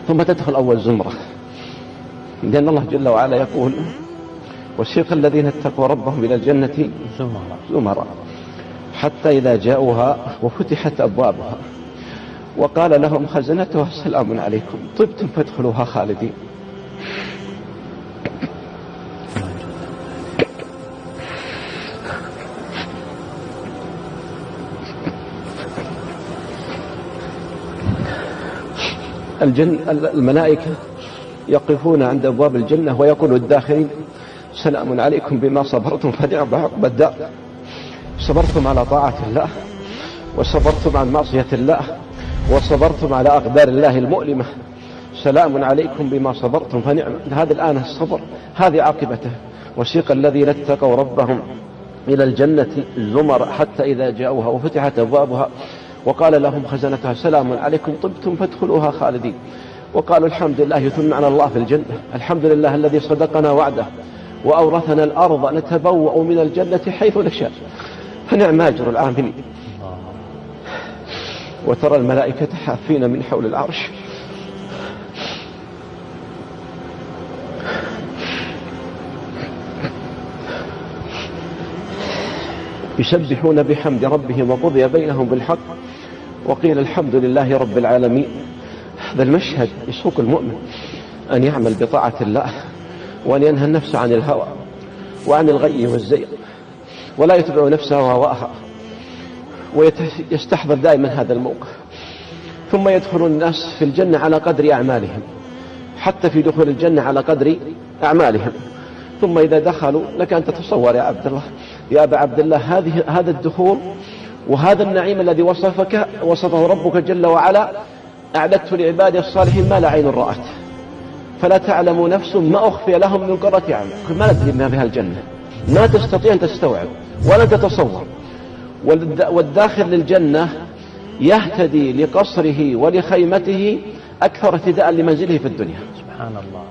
ثم تدخل أول زمرة، لأن الله جل وعلا يقول: وسيق الذين اتقوا ربهم إلى الجنة زمرا حتى إذا جاءوها وفتحت أبوابها وقال لهم خزنتها سلام عليكم طبتم فادخلوها خالدين. الملائكة يقفون عند أبواب الجنة ويقول الداخلين: سلام عليكم بما صبرتم فنعم عقبى الدار. صبرتم على طاعة الله، وصبرتم عن معصية الله، وصبرتم على أقدار الله المؤلمة. سلام عليكم بما صبرتم فنعم. هذا الآن الصبر، هذه عاقبته. وسيق الذين اتقوا ربهم إلى الجنة زمر حتى إذا جاءوها وفتحت أبوابها وقال لهم خزنتها سلام عليكم طبتم فادخلوها خالدين. وقالوا الحمد لله، يثنون على الله في الجنة: الحمد لله الذي صدقنا وعده وأورثنا الأرض نتبوأ من الجنة حيث نشاء فنعم أجر العاملين. وترى الملائكة حافين من حول العرش يسبحون بحمد ربهم وقضي بينهم بالحق وقيل الحمد لله رب العالمين. هذا المشهد يسوق المؤمن أن يعمل بطاعة الله، وأن ينهى النفس عن الهوى وعن الغي والزيغ، ولا يتبع نفسه وهواها، ويستحضر دائما هذا الموقف. ثم يدخل الناس في الجنة على قدر أعمالهم، حتى في دخول الجنة على قدر أعمالهم. ثم إذا دخلوا، لك أن تتصور يا عبد الله، يا أبا عبد الله، هذا الدخول وهذا النعيم الذي وصفه ربك جل وعلا: أعددت لعبادي الصالحين ما لا عين رأت فلا تعلم نفس ما أخفي لهم من قرة أعين. ما ندري ما بها الجنة، ما تستطيع أن تستوعب ولا تتصور. والداخل للجنة يهتدي لقصره ولخيمته أكثر اهتداء لمنزله في الدنيا. سبحان الله.